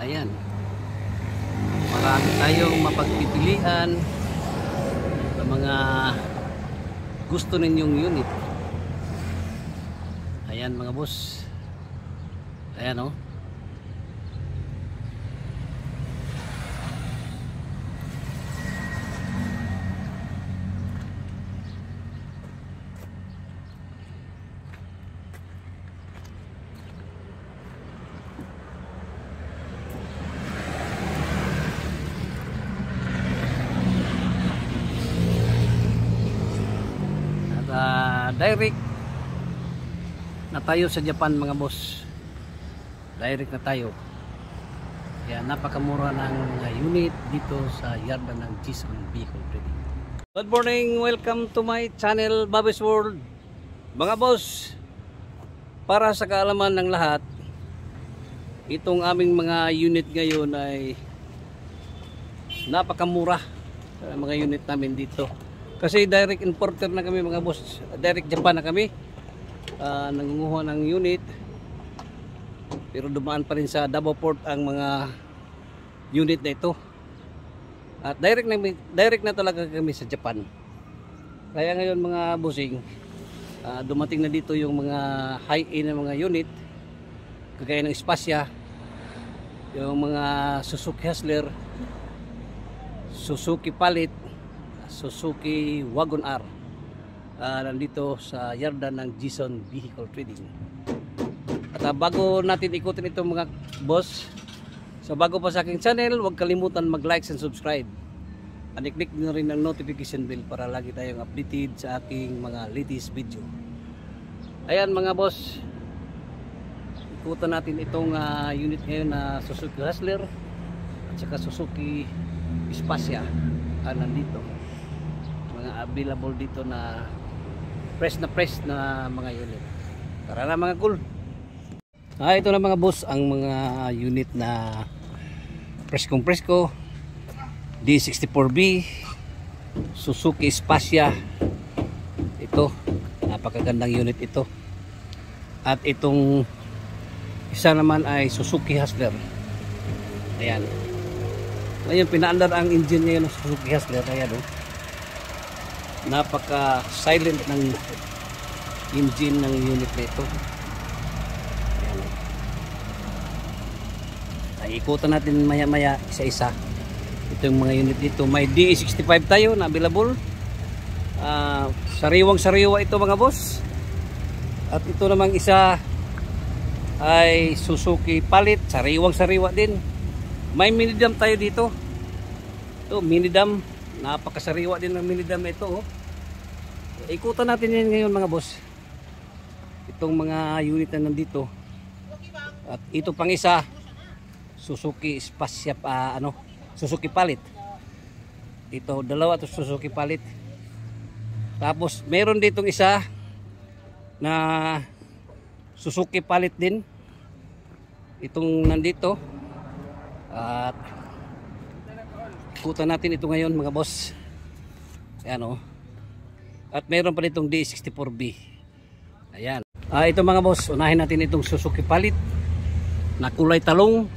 Ayan, marami tayong mapagpipilian sa mga gusto ninyong unit. Ayan mga boss. Ayan oh. Direct na tayo sa Japan mga boss. Direct na tayo. Kaya napakamura ng mga unit dito sa yarda ng Jison Vehicle Trading. Good morning, welcome to my channel Bobby's World. Mga boss, para sa kaalaman ng lahat, itong aming mga unit ngayon ay napakamura sa mga unit namin dito. Kasi direct importer na kami mga boss. Direct Japan na kami. Nangunguha ng unit. Pero dumaan pa rin sa Davao Port ang mga unit na ito. At direct na talaga kami sa Japan. Kaya ngayon mga bossing, dumating na dito yung mga high-end na mga unit. Kagaya ng Spasya, yung mga Suzuki Hustler, Suzuki Palit, Suzuki Wagon R, nandito sa yarda ng Jison Vehicle Trading. At bago natin ikutin itong mga boss, so bago pa sa aking channel, huwag kalimutan mag-like and subscribe. I-click nyo rin ang notification bell para lagi tayong updated sa aking mga latest video. Ayan mga boss, ikutan natin itong unit ngayon na Suzuki Hustler at saka Suzuki Spasya nandito. Available dito na fresh na mga unit. Tara na mga cool. Ito na mga boss ang mga unit na presko D64B Suzuki Spasya. Ito, napakagandang unit ito. At itong isa naman ay Suzuki Hustler. Ayan. Ngayon pinaandar ang engine ngayon ng Suzuki Hustler. Ayan oh. Napaka silent ng engine ng unit nito. Ikutan natin maya maya isa-isa itong mga unit dito. May DE65 tayo na available. Sariwang sariwa ito mga boss. At ito namang isa ay Suzuki Palit, sariwang sariwa din. May minidam tayo dito. Ito minidam, napakasariwa din ng minidam na ito oh. Ikutan natin yan ngayon mga boss, itong mga unit na nandito. At ito pang isa Suzuki Spasya, Suzuki Palit. Ito dalawa to Suzuki Palit. Tapos meron ditong isa na Suzuki Palit din, itong nandito. At ikutan natin ito ngayon mga boss. Ayan o. At meron pa ditong D64B. Ayan. Ito mga boss, unahin natin itong Suzuki Palit na kulay talong.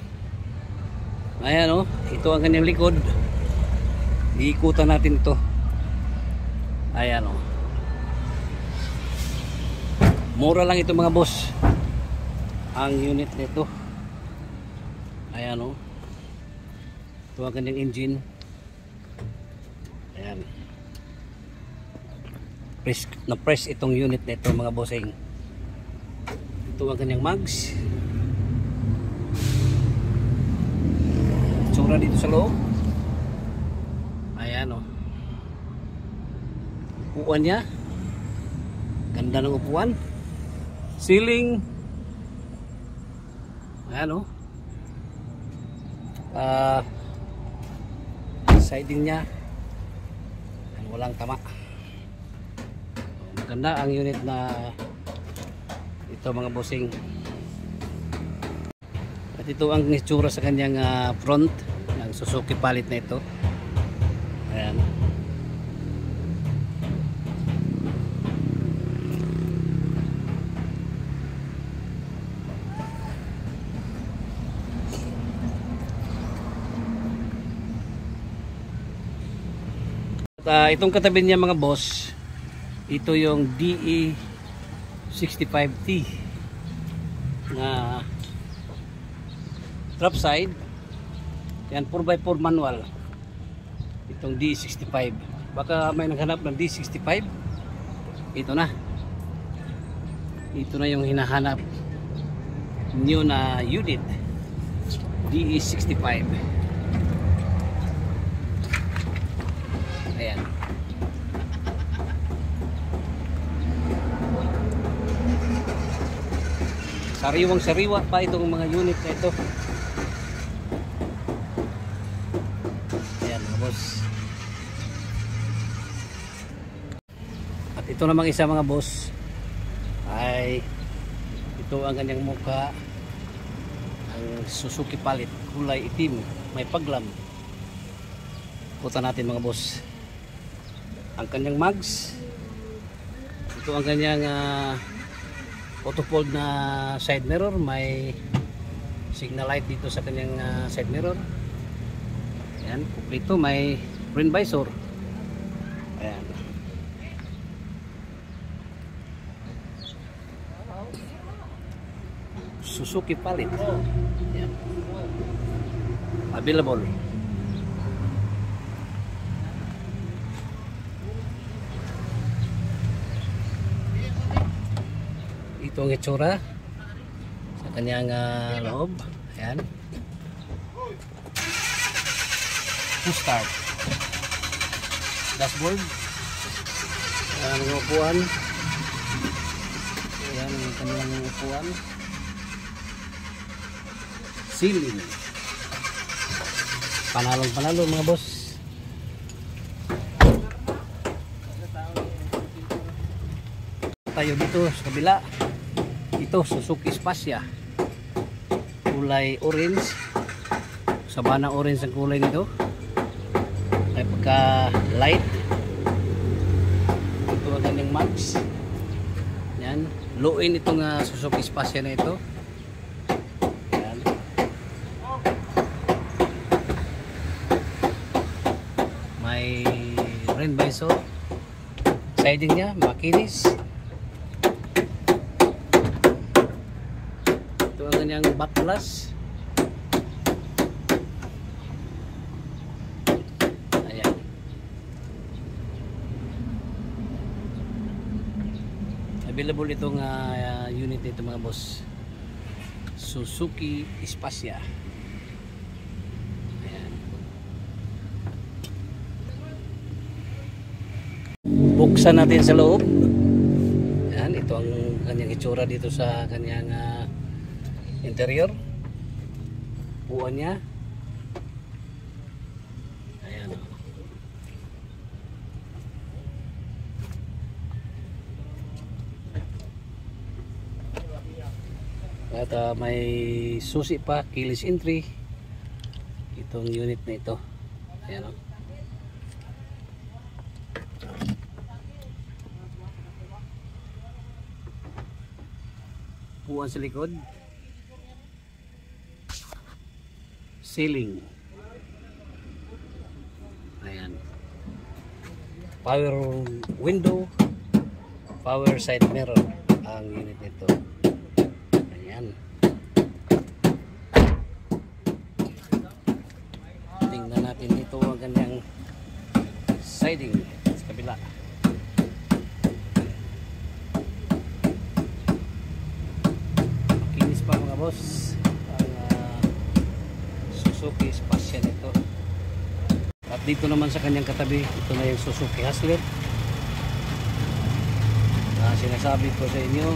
Ayan o. Ito ang kanyang likod. Iikutan natin ito. Ayan o. Mura lang ito mga boss. Ang unit nito. Ayan o. Ito ang kanyang engine. Ayan. Press itong unit nito mga bossing. Ito ang kanyang mags. Tsura dito sa loob. Ayan o. Upuan niya. Ganda ng upuan. Ceiling. Ayan o. Siding niya. Walang tama. Maganda ang unit na ito mga bossing. At ito ang itsura sa kanyang front ng Suzuki Palit na ito. Ayan. itong katabi niya mga boss, ito yung DE65T na drop side. Yan, 4x4 manual. Itong DE65. Baka may naghanap ng DE65. Ito na. Ito na yung hinahanap new na unit. DE65. Ayan. Sariwang sariwa pa itong mga unit na ito. Ayan mga boss. At ito namang isa mga boss ay ito ang kanyang mukha, ang Suzuki Palit, kulay itim, may paglam. Puta natin mga boss ang kanyang mags. Ito ang kanyang auto-fold na side mirror, may signal light dito sa kanyang side mirror. Ayan, kumpleto, may rain visor. Ayan. Suzuki Palit. Ayan. Available. Ito ang itsura sa kanyang loob. Ayan. Push start. Dashboard. Ayan ang upuan. Ayan ang kanyang upuan. Ceiling. Panalong mga boss. Tayo dito sa kabila. Ito Suzuki Spacia, kulay orange, sabanang orange ang kulay nito, ay pagka light. Ito ang kanyang mags. Yan, low-in itong Suzuki Spacia na ito. Yan. May rain visor, siding niya makinis. Yang back glass. Ayan. Available itong unit nito mga boss. Suzuki Spacia. Ayan. Buksan natin sa loob. Ayan, ito ang kanyang itsura dito sa kanyang interior. Upuan niya. Ayan. At may susi pa, keyless entry itong unit na ito. Ayan. Upuan sa likod. Ceiling. Ayan. Power window, power side mirror ang unit nito. Ayan. Tingnan natin dito ang kanyang siding sa kabila. Makinis pa mga boss. Suzuki Spacia nito. At dito naman sa kanyang katabi, ito na yung Suzuki Hustler. Sinasabi ko sa inyo,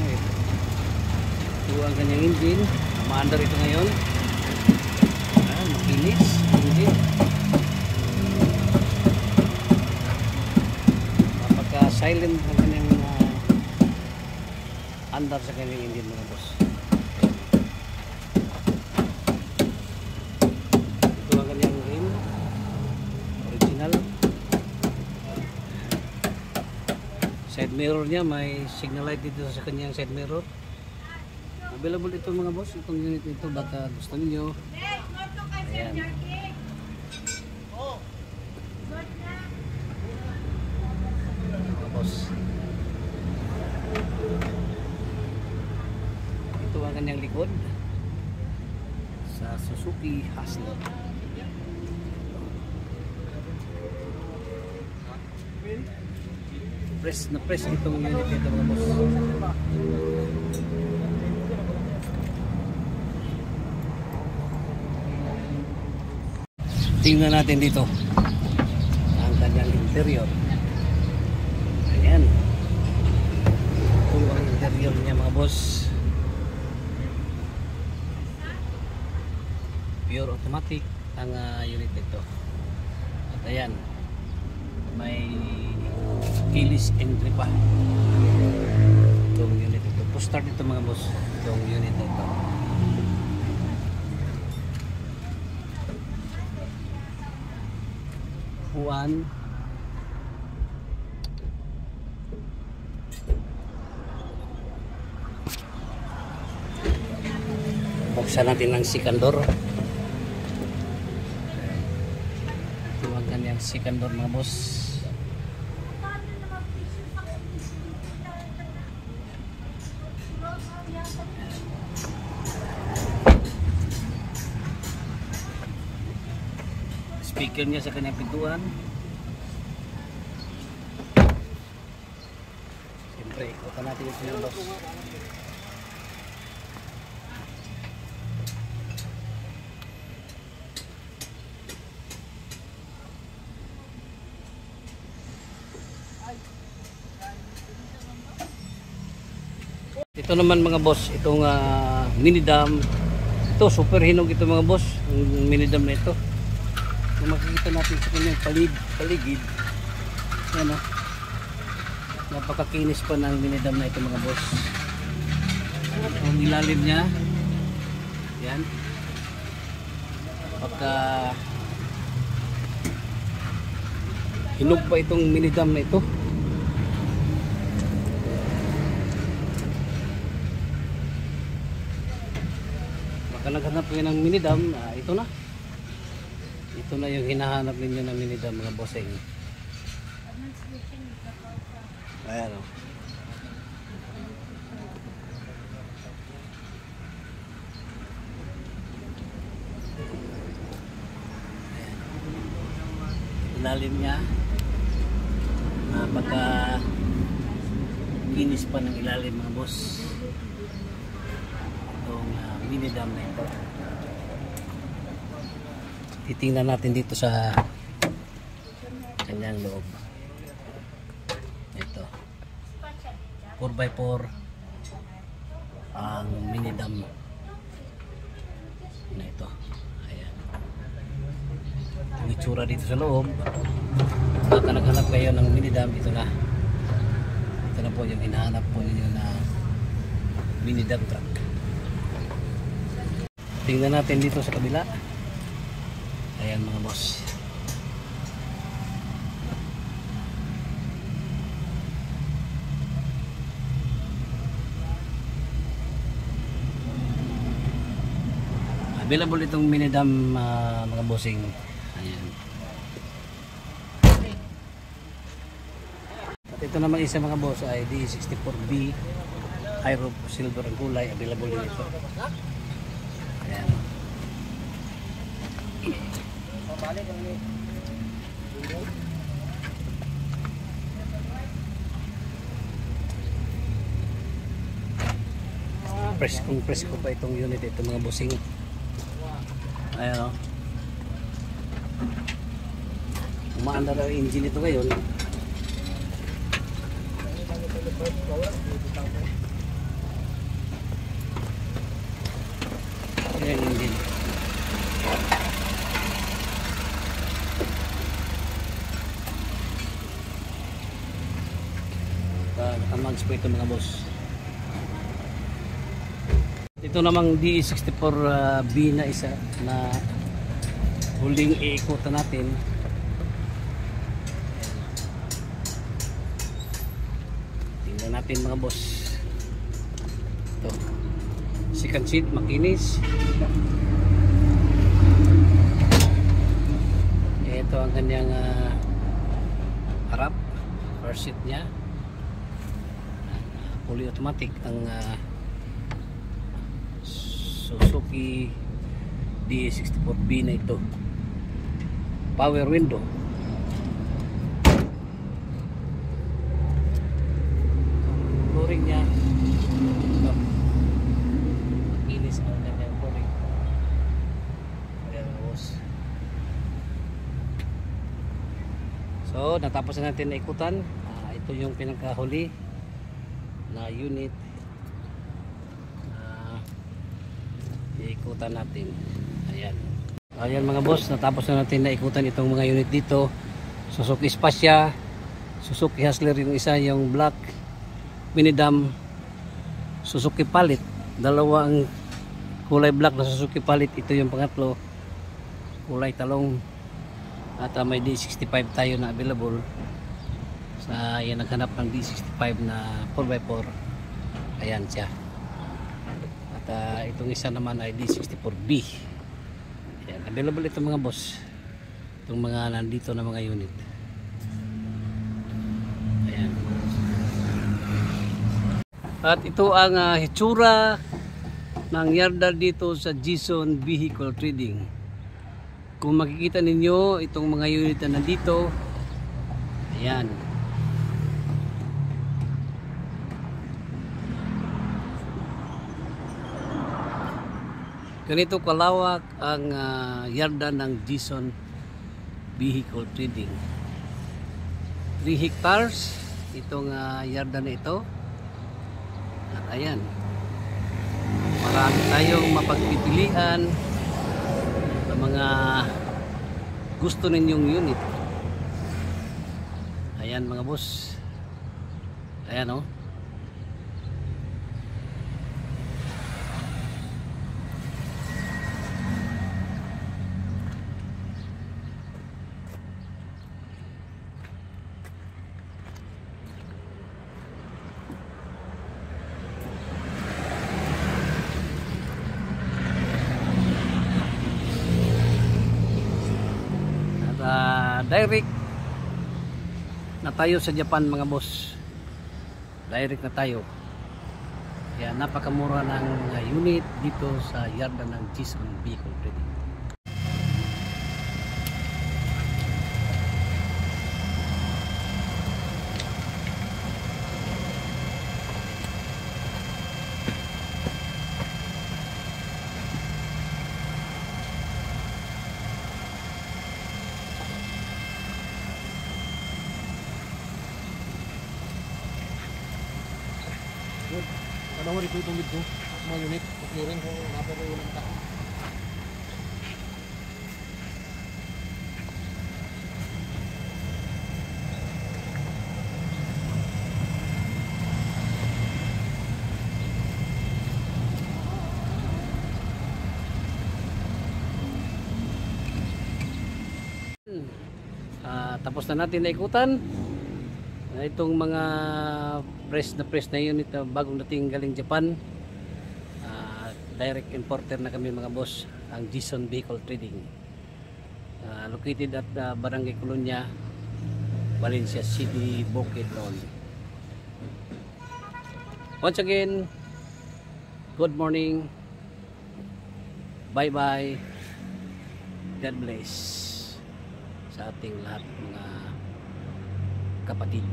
ito ang kanyang engine. Maandar ito ngayon. Makinis engine. Napaka silent ang kanyang andar sa kanyang engine mga boss. Side mirror niya, may signal light dito sa kanyang side mirror. Available ito mga boss, itong unit nito, baka gusto niyo. Ayan. boss. Ito ang kanyang likod sa Suzuki Haslot. Press na press itong unit dito mga boss. Tingnan natin dito ang kanyang interior. Ayan. Ito ang interior niya mga boss. Pure automatic ang unit ito. At ayan, may keyless entry pa itong unit ito. Push start ito mga boss, itong unit ito. Upuan, buksan natin ang sikandor. Ito ang kanyang sikandor mga boss. Speaker niya sa kanyang pintuan. Siyempre, ikutan natin ito yung boss. Ito naman mga boss, itong mini dam. Ito, super hinog ito mga boss, yung mini dam na ito. Kung makikita natin sa kanyang paligid, yan o, napakakinis pa ng minidam na ito mga boss. Ang ilalim niya, yan, pagka hinog pa itong minidam na ito. Baka naghanap kayo ng minidam, ito na. Ito na yung hinahanap ninyo na minidam mga bossing. Ayan o. Ilalim niya. Napaka kinis pa ng ilalim mga boss. Itong minidam na ito. Titingnan natin dito sa kanyang loob. Ito 4x4 ang mini dam na ito. Ayan, ang itsura dito sa loob. Baka naghanap kayo ng mini dam, ito na po yung hinahanap po ninyo na mini dam truck. Tingnan natin dito sa kabila. Ayan mga boss. Available itong mini dam mga bossing. Ayan. At ito naman isa mga boss ay D64B high roof silver ang kulay. Available din ito. Ayan. Press ko pa itong unit ito mga bossing. Ayan o. Umaandar ang engine ito ngayon. Ayan ang engine. Nakamags po ito mga boss. Ito namang D64B na isa na huling iikutan natin. Tingnan natin mga boss. Ito, second seat makinis. Ito ang kanyang harap, first seat nya. fully automatic ang Suzuki DS64B na ito. Power window. Flooring niya inis ang kanyang flooring. Ayan, boss. So natapos na natin na ikutan. Ito yung pinakahuli na unit na iikutan natin. Ayan mga boss, natapos na natin na ikutan itong mga unit dito. Suzuki Spazia, Suzuki Hustler yung isa, yung black Minidam, Suzuki Palit, dalawa ang kulay black na Suzuki Palit. Ito yung pangatlo, kulay talong. At may D65 tayo na available. Yan, naghanap ng D65 na 4x4. Ayan siya. At itong isa naman ay D64B. Ayan, available ito mga boss, itong mga nandito na mga unit. Ayan. At ito ang hitsura ng yarda dito sa Jison Vehicle Trading. Kung makikita ninyo itong mga unit na nandito, ayan. Ganito kalawak ang yarda ng Jison Vehicle Trading. 3 hectares itong yarda na ito. At ayan, marami tayong mapagpipilian sa mga gusto ninyong unit. Ayan mga boss. Ayan oh. Direct na tayo sa Japan mga boss. Direct na tayo. Kaya napakamura ng unit dito sa yarda ng Jison Vehicle Trading. Kadang mo dito itong dito, mga unit, clearing kung naparo yung mga tao. Tapos na natin na ikutan itong mga press na unit na bagong dating galing Japan. Direct importer na kami mga boss, ang Jison Vehicle Trading, located at Barangay Colonia, Valencia City, Bukidnon. Once again, good morning, bye bye, God bless sa ating lahat mga kapatid.